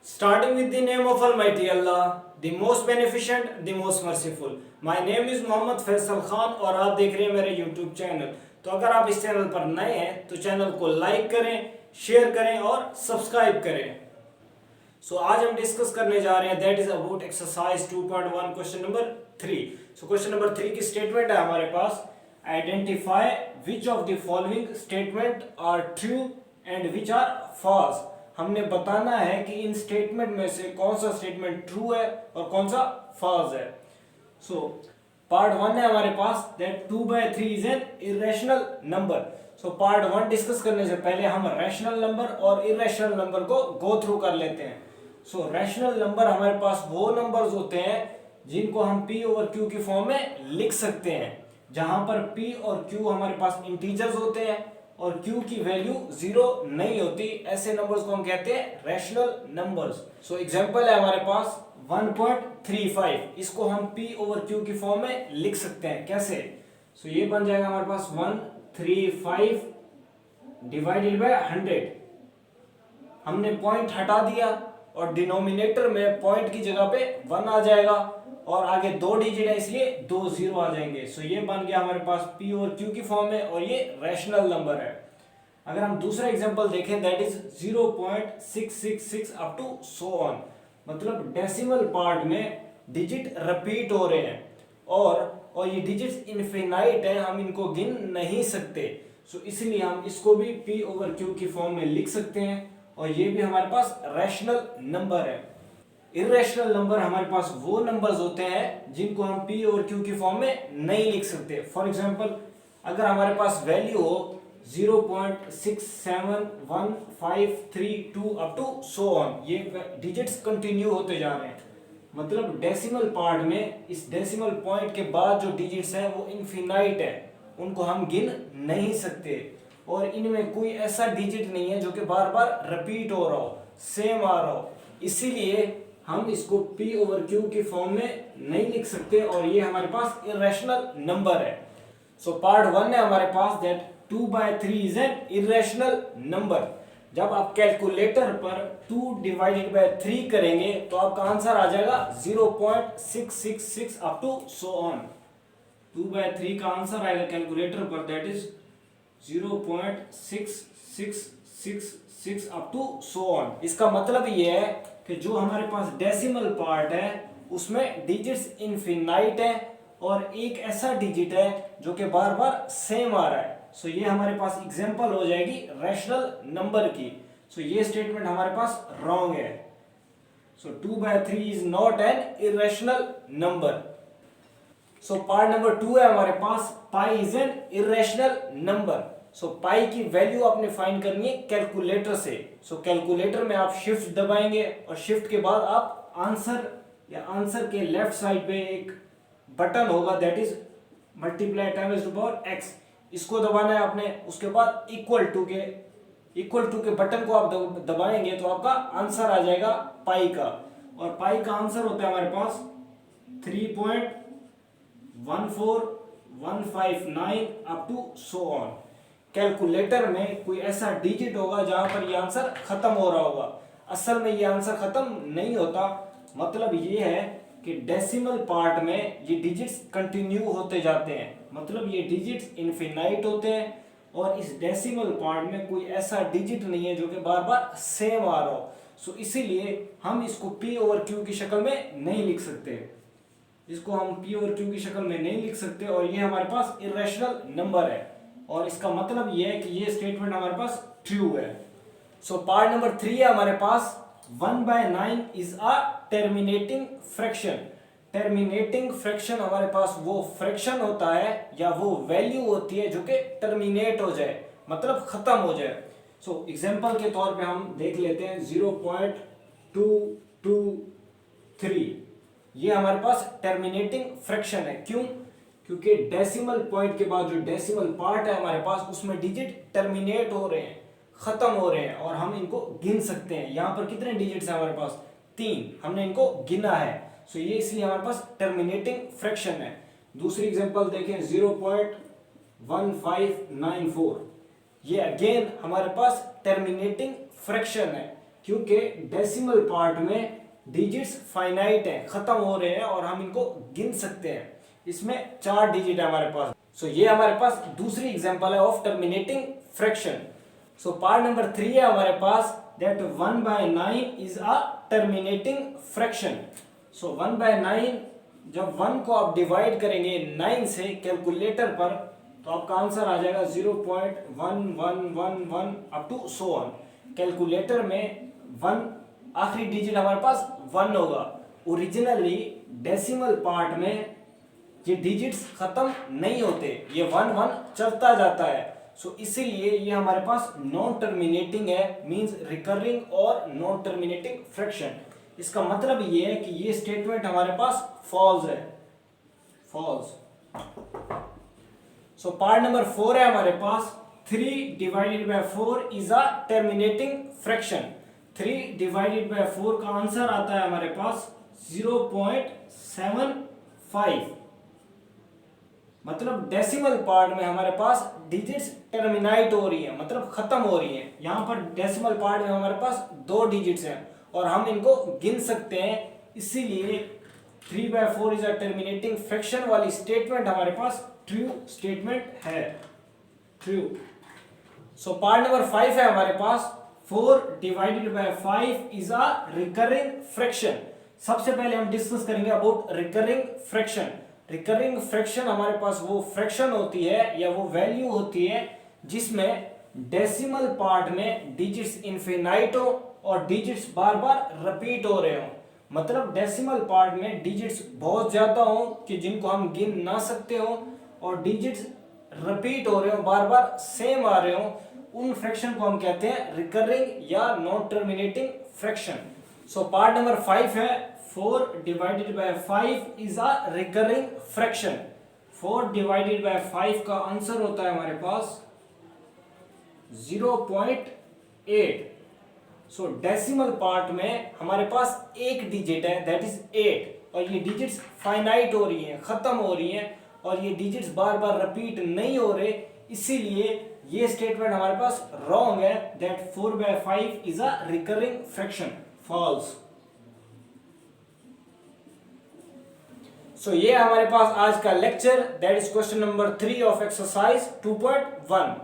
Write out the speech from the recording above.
Starting with the name of Almighty Allah, the most beneficent, the most merciful. My name is Mohammad Faisal Khan और आप देख रहे हैं मेरे YouTube चैनल। तो अगर आप इस चैनल पर नए हैं तो चैनल को लाइक करें, शेयर करें और सब्सक्राइब करें। सो आज हम डिस्कस करने जा रहे हैं that is about exercise 2.1 question number 3। So question number 3 की स्टेटमेंट है हमारे पास, identify which of the following statement are true and which are false. हमने बताना है कि इन स्टेटमेंट में से कौन सा स्टेटमेंट ट्रू है और कौन सा फॉल्स है। सो पार्ट 1 है हमारे पास that 2/3 is an irrational number. So part 1 discuss करने से पहले हम रैशनल नंबर और इरेशनल नंबर को गो थ्रू कर लेते हैं। सो रैशनल नंबर हमारे पास वो नंबर्स होते हैं जिनको हम p ओवर q की फॉर्म में लिख सकते हैं, जहां पर p और q हमारे पास इंटीजर्स होते हैं और q की वैल्यू 0 नहीं होती। ऐसे नंबर्स को हम कहते हैं रैशनल नंबर्स। सो एग्जांपल है हमारे पास 1.35, इसको हम p ओवर q की फॉर्म में लिख सकते हैं। कैसे? सो ये बन जाएगा हमारे पास 135 डिवाइडेड बाय 100। हमने पॉइंट हटा दिया और डिनोमिनेटर में पॉइंट की जगह पे 1 आ जाएगा और आगे 2 डिजिट है इसलिए 2 0 आ जाएंगे। सो ये बन गया हमारे पास p और q की फॉर्म में और ये रैशनल नंबर है। अगर हम दूसरा एग्जांपल देखें that is 0.666 up to so on, मतलब डेसिमल पार्ट में डिजिट रिपीट हो रहे हैं और ये डिजिट्स इनफिनाइट है, हम इनको गिन नहीं सकते। सो इसलिए हम इसको भी p ओवर q की फॉर्म में लिख सकते हैं और ये भी हमारे पास रैशनल नंबर है। इरेशनल नंबर हमारे पास वो नंबर्स होते हैं जिनको हम p और q की फॉर्म में नहीं लिख सकते। फॉर एग्जांपल अगर हमारे पास वैल्यू हो 0.671532 अप टू सो ऑन, ये डिजिट्स कंटिन्यू होते जा रहे हैं, मतलब डेसिमल पार्ट में इस डेसिमल पॉइंट के बाद जो डिजिट्स हैं वो इनफिनाइट है, उनको हम गिन नहीं सकते और इनमें कोई ऐसा डिजिट नहीं है जो कि बार बार रिपीट हो रहा हो, सेम आ रहा हो, इसीलिए हम इसको p ओवर q की फॉर्म में नहीं लिख सकते और ये हमारे पास इरेशनल नंबर है। सो पार्ट 1 है हमारे पास that 2/3 is an irrational number. जब आप कैलकुलेटर पर 2 डिवाइडेड बाय 3 करेंगे तो आपका आंसर आ जाएगा 0.666 अप टू सो ऑन। 2/3 का आंसर आएगा कैलकुलेटर पर that is 0.6666 up to so on. इसका मतलब ये है कि जो हमारे पास डेसिमल पार्ट है उसमें डिजिट्स इनफिनाइट है और एक ऐसा डिजिट है जो कि बार बार सेम आ रहा है। सो ये हमारे पास एग्जांपल हो जाएगी रैशनल नंबर की। सो ये स्टेटमेंट हमारे पास रॉन्ग है। So 2/3 is not an irrational number. So part number 2 है हमारे पास, pi is an irrational number. So pi की वैल्यू आपने फाइंड करनी है कैलकुलेटर से। सो कैलकुलेटर में आप शिफ्ट दबाएंगे और शिफ्ट के बाद आप आंसर के लेफ्ट साइड पे एक बटन होगा that is multiply times to power x, इसको दबाना है आपने। उसके बाद इक्वल टू के बटन को आप दबाएंगे तो आपका आंसर आ जाएगा पाई का, और पाई का आंसर होता है हमारे पास 3.14159 up to so on. Calculator में कोई ऐसा डिजिट होगा जहां पर ये आंसर खत्म हो रहा होगा, असल में ये आंसर खत्म नहीं होता। मतलब ये है कि डेसिमल पार्ट में ये डिजिट्स कंटिन्यू होते जाते हैं, मतलब ये डिजिट्स इनफिनाइट होते हैं और इस डेसिमल पार्ट में कोई ऐसा डिजिट नहीं है जो कि बार बार सेम आ रहा हो। सो इसीलिए हम इसको p ओवर q की शक्ल में नहीं लिख सकते, इसको हम p ओवर q की शक्ल में नहीं लिख सकते और ये हमारे पास इरेशनल नंबर है और इसका मतलब ये है कि ये स्टेटमेंट हमारे पास ट्रू है। सो पार्ट नंबर 3 है हमारे पास, 1/9 is a terminating fraction. Terminating fraction हमारे पास वो फ्रैक्शन होता है या वो वैल्यू होती है जो कि टर्मिनेट हो जाए, मतलब खत्म हो जाए। सो एग्जांपल के तौर पे हम देख लेते हैं 0.223, ये हमारे पास टर्मिनेटिंग फ्रैक्शन है। क्यों? क्योंकि डेसिमल पॉइंट के बाद जो डेसिमल पार्ट है हमारे पास उसमें डिजिट टर्मिनेट हो रहे हैं, खत्म हो रहे हैं और हम इनको गिन सकते हैं। यहाँ पर कितने डिजिट्स हैं हमारे पास? 3, हमने इनको गिना है। सो ये इसलिए हमारे पास टर्मिनेटिंग फ्रैक्शन है। दूसरी एग्जांपल देखें 0.1594, ये अगेन हमारे पास टर्मिनेटिंग फ्रैक्शन है। क्योंकि डेसिमल पार्ट में डिजिट्स फाइनाइट है, खत्म हो रहे हैं और हम इनको गिन सकते हैं। इसमें 4 डिजिट है हमारे पास। सो ये हमारे पास दूसरी एग्जांपल है of terminating fraction. So part number 3 है हमारे पास that 1/9 is a terminating fraction. So 1/9 जब 1 को आप डिवाइड करेंगे 9 से कैलकुलेटर पर तो आपका आंसर आ जाएगा 0.1111 up to so on. Calculator में 1 आखिरी डिजिट हमारे पास 1 होगा। ओरिजिनली डेसिमल पार्ट में ये डिजिट्स खत्म नहीं होते, ये 1 1 चलता जाता है। सो इसीलिए ये हमारे पास नॉन टर्मिनेटिंग है, मींस रिकरिंग और नॉन टर्मिनेटिंग फ्रैक्शन। इसका मतलब ये है कि ये स्टेटमेंट हमारे पास फॉल्स है, फॉल्स। सो पार्ट नंबर 4 है हमारे पास 3/4 इज अ टर्मिनेटिंग फ्रैक्शन। 3/4 का आंसर आता है हमारे पास 0.75। मतलब डेसिमल पार्ट में हमारे पास डिजिट्स टर्मिनेट हो रही है, मतलब खत्म हो रही है। यहां पर डेसिमल पार्ट में हमारे पास 2 डिजिट्स हैं और हम इनको गिन सकते हैं, इसीलिए 3/4 इज अ टर्मिनेटिंग फ्रैक्शन वाली स्टेटमेंट हमारे पास ट्रू स्टेटमेंट है, ट्रू। सो पार्ट नंबर 5 है हमारे पास 4/5 इज अ रिकरिंग फ्रैक्शन। सबसे पहले हम डिस्कस करेंगे about recurring fraction. Recurring fraction हमारे पास वो फ्रैक्शन होती है या वो वैल्यू होती है जिसमें डेसिमल पार्ट में डिजिट्स इनफिनाइट हो और डिजिट्स बार बार रिपीट हो रहे हो। मतलब डेसिमल पार्ट में डिजिट्स बहुत ज्यादा हो कि जिनको हम गिन ना सकते हो और डिजिट्स रिपीट हो रहे हो, बार बार सेम आ रहे हो, उन फ्रैक्शन को हम कहते हैं रिकरिंग या non terminating fraction. So part number 5 है 4/5 इज अ रिकरिंग फ्रैक्शन। 4/5 का आंसर होता है हमारे पास 0.8। सो डेसिमल पार्ट में हमारे पास एक डिजिट है दैट इज 8 और ये डिजिट्स फाइनाइट हो रही हैं, खत्म हो रही हैं और ये डिजिट्स बार बार रिपीट नहीं हो रहे, इसीलिए ये स्टेटमेंट हमारे पास रॉन्ग है that 4/5 is a recurring fraction, false. So ये हमारे पास आज का lecture that is question number 3 of exercise 2.1।